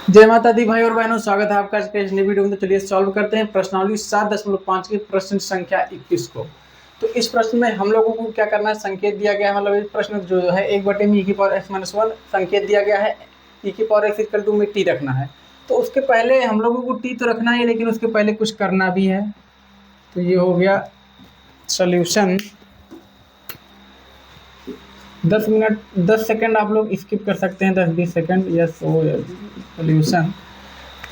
जय माता दी भाई और बहनों, स्वागत है आपका आज के इस नई वीडियो में। तो चलिए सॉल्व करते हैं प्रश्नावली 7.5 की प्रश्न संख्या 21 को। तो इस प्रश्न में हम लोगों को क्या करना है, संकेत दिया गया है, मतलब इस प्रश्न जो है 1/में e⁻x-1 संकेत दिया गया है, e⁻x में t रखना है। तो उसके पहले हम लोगों को t तो रखना है, लेकिन उसके पहले कुछ करना भी है। तो ये हो गया सोल्यूशन। 10 सेकंड आप लोग स्किप कर सकते हैं, 10-20 सेकंड। यस, वो सोल्यूशन।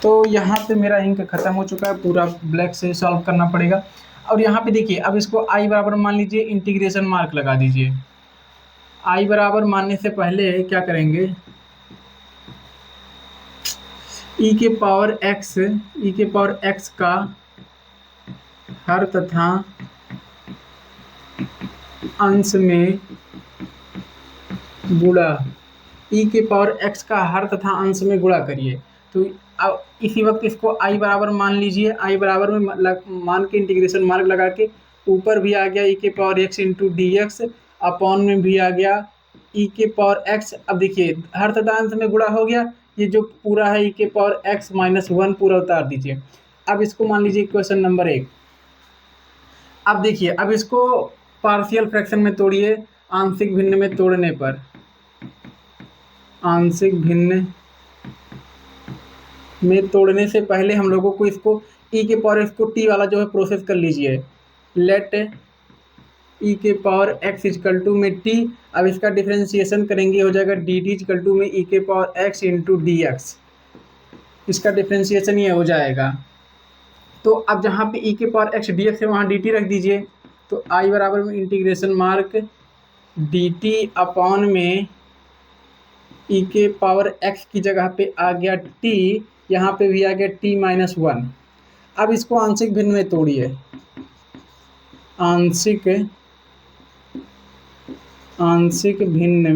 तो यहाँ पे मेरा इंक खत्म हो चुका है, पूरा ब्लैक से सॉल्व करना पड़ेगा। और यहाँ पे देखिए, अब इसको i बराबर मान लीजिए, इंटीग्रेशन मार्क लगा दीजिए। i बराबर मानने से पहले क्या करेंगे, e⁻x का हर तथा अंश में गुणा, e⁻x का हर तथा अंश में गुणा करिए। तो अब इसी वक्त इसको i बराबर मान लीजिए। i बराबर में मान के इंटीग्रेशन मार्क लगा के ऊपर भी आ गया e⁻x इंटू dx, अपॉन में भी आ गया e⁻x। अब देखिए हर तथा अंश में गुणा हो गया, ये जो पूरा है e⁻x-1 पूरा उतार दीजिए। अब इसको मान लीजिए क्वेश्चन नंबर 1। अब देखिए, अब इसको पार्शियल फ्रैक्शन में तोड़िए, आंशिक भिन्न में तोड़ने पर। आंशिक भिन्न में तोड़ने से पहले हम लोगों को इसको e⁻x को t वाला जो है प्रोसेस कर लीजिए। लेट e⁻x इक्वल टू में t। अब इसका डिफरेंशिएशन करेंगे, हो जाएगा dt इक्वल टू में e⁻x इंटू dx। इसका डिफरेंशिएशन ये हो जाएगा। तो अब जहाँ पे e⁻x dx है वहाँ dt रख दीजिए। तो i बराबर में इंटीग्रेशन मार्क dt अपॉन में e⁻x की जगह पे आ गया t, यहाँ पे भी आ गया t-1। अब इसको आंशिक भिन्न में तोड़िए। आंशिक भिन्न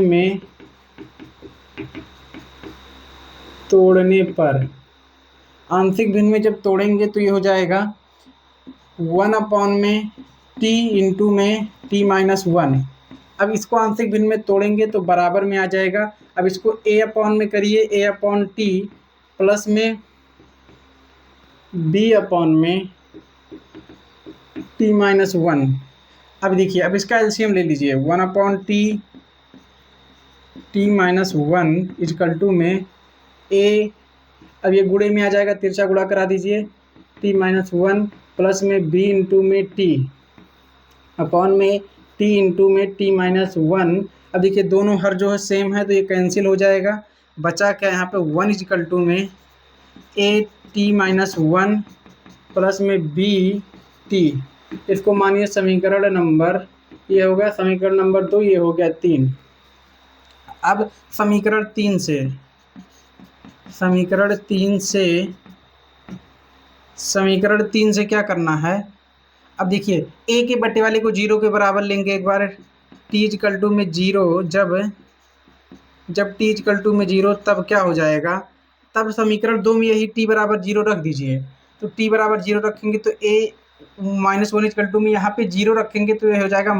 में तोड़ने पर, आंशिक भिन्न में जब तोड़ेंगे तो ये हो जाएगा 1 अपॉन में t इंटू में t-1। अब इसको आंशिक भिन्न में तोड़ेंगे तो बराबर में आ जाएगा। अब इसको a अपॉन में करिए, a अपॉन t प्लस में b अपॉन में t-1। अब देखिए, अब इसका एलसीएम ले लीजिए। 1 अपॉन t-1 इक्वल टू में a, अब ये गुणे में आ जाएगा, तिरछा गुणा करा दीजिए, t-1 प्लस में b इंटू में t अपॉन में t इंटू में t-1। अब देखिए दोनों हर जो है सेम है तो ये कैंसिल हो जाएगा। बचा क्या यहाँ पे, 1 इक्वल टू में a t-1 प्लस में b t। इसको मानिए समीकरण नंबर, ये हो गया समीकरण नंबर 2, ये हो गया 3। अब समीकरण 3 से क्या करना है। अब देखिए a के बट्टे वाले को 0 के बराबर लेंगे एक बार। t इक्वल टू में 0, जब t इक्वल टू में 0 तब क्या हो जाएगा, तब समीकरण 2 में यही t बराबर 0 रख दीजिए। तो t बराबर 0 रखेंगे तो a-1 इक्वल टू में यहाँ पे 0 रखेंगे तो ये हो जाएगा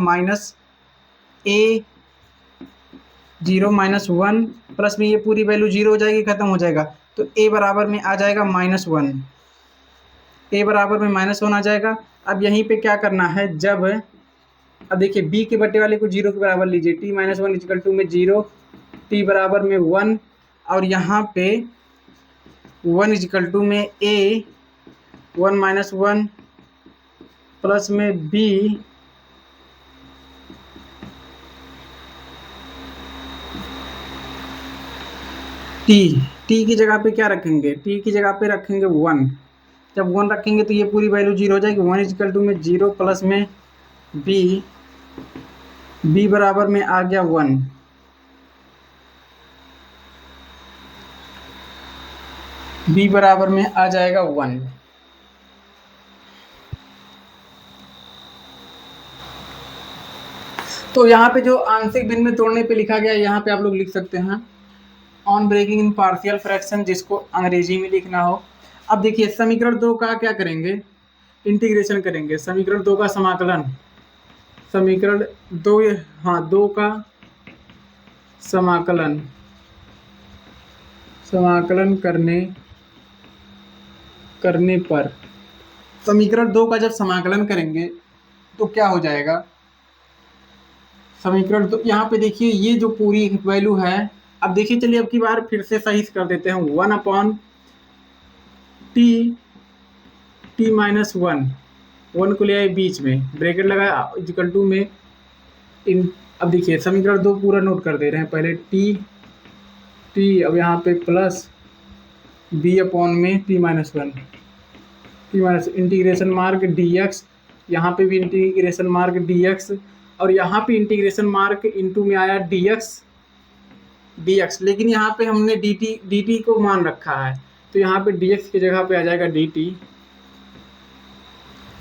-a0-1 प्लस में ये पूरी वैल्यू 0 हो जाएगी, खत्म हो जाएगा। तो a बराबर में आ जाएगा -1, a बराबर में -1 आ जाएगा। अब यहीं पे क्या करना है, जब, अब देखिए b के बट्टे वाले को 0 के बराबर लीजिए, t-1 इक्वल टू में 0, t बराबर में 1, और यहाँ पे 1 इक्वल टू में a1-1 प्लस में b t की जगह पे क्या रखेंगे, t की जगह पे रखेंगे 1। जब 1 रखेंगे तो ये पूरी वैल्यू 0 हो जाएगी। 1 इक्वल टू में 0 प्लस में b बराबर में आ गया 1। b बराबर में आ जाएगा 1। तो यहाँ पे जो आंशिक भिन्न में तोड़ने पे लिखा गया है, यहाँ पे आप लोग लिख सकते हैं on breaking in partial fraction, जिसको अंग्रेजी में लिखना हो। अब देखिए समीकरण 2 का क्या करेंगे, इंटीग्रेशन करेंगे। समीकरण 2 का समाकलन, समीकरण 2, हाँ 2 का समाकलन समाकलन करने पर समीकरण 2 का जब समाकलन करेंगे तो क्या हो जाएगा। समीकरण तो यहाँ पे देखिए ये जो पूरी वैल्यू है, अब देखिए चलिए अब की बार फिर से सही कर देते हैं। 1/t वन को ले आए बीच में, ब्रैकेट लगाया इक्वल टू में इन। अब देखिए समीकरण 2 पूरा नोट कर दे रहे हैं पहले। टी अब यहाँ पे प्लस b अपॉन में t-1 इंटीग्रेशन मार्क dx, यहाँ पे भी इंटीग्रेशन मार्क dx, और यहाँ पे इंटीग्रेशन मार्क इनटू में आया dx, लेकिन यहाँ पे हमने dt को मान रखा है तो यहाँ पे dx की जगह पे आ जाएगा dt।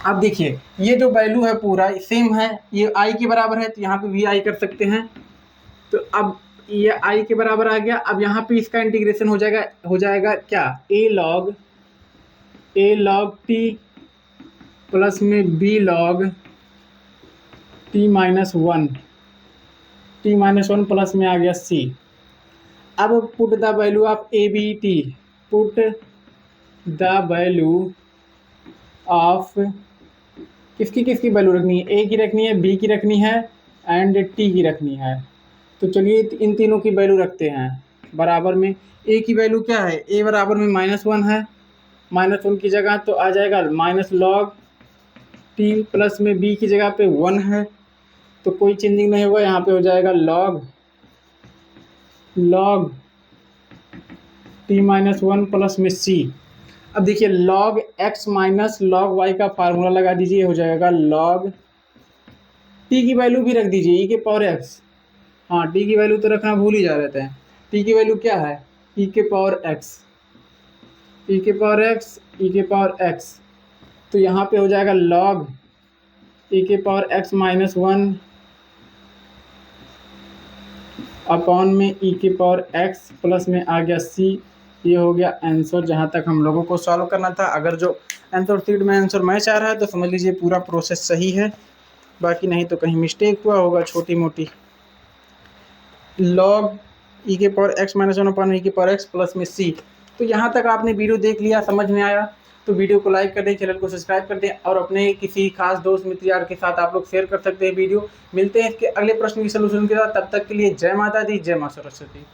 अब देखिए ये जो वैल्यू है पूरा सेम है, ये i के बराबर है तो यहाँ पे vi कर सकते हैं। तो अब ये i के बराबर आ गया। अब यहाँ पे इसका इंटीग्रेशन हो जाएगा क्या, a log t प्लस में b log t-1 प्लस में आ गया c। अब put the value of ABT, put the value of किसकी वैल्यू रखनी है, a की रखनी है, b की रखनी है एंड t की रखनी है। तो चलिए इन तीनों की वैल्यू रखते हैं बराबर में। a की वैल्यू क्या है, a बराबर में -1 है, -1 की जगह तो आ जाएगा -log t प्लस में b की जगह पे 1 है तो कोई चेंजिंग नहीं होगा, यहाँ पे हो जाएगा log t-1 प्लस में c। अब देखिए log x minus log y का फार्मूला लगा दीजिए, हो जाएगा log t की वैल्यू भी रख दीजिए e के पावर x। हाँ t की वैल्यू तो रखना भूल ही जा रहे थे। t की वैल्यू क्या है, e के पावर x, तो यहाँ पे हो जाएगा log e के पावर x -1 अपॉन में e के पावर x प्लस में आ गया c। ये हो गया आंसर जहाँ तक हम लोगों को सॉल्व करना था। अगर जो आंसर शीट में आंसर मैच आ रहा है तो समझ लीजिए पूरा प्रोसेस सही है, बाकी नहीं तो कहीं मिस्टेक हुआ होगा छोटी मोटी। log e के पावर x -1 अपॉन e के पावर x प्लस में c। तो यहाँ तक आपने वीडियो देख लिया, समझ में आया तो वीडियो को लाइक कर दें, चैनल को सब्सक्राइब कर दें और अपने किसी खास दोस्त मित्र यार के साथ आप लोग शेयर कर सकते हैं वीडियो। मिलते हैं इसके अगले प्रश्न की सलूशन के साथ, तब तक के लिए जय माता दी, जय मां सरस्वती।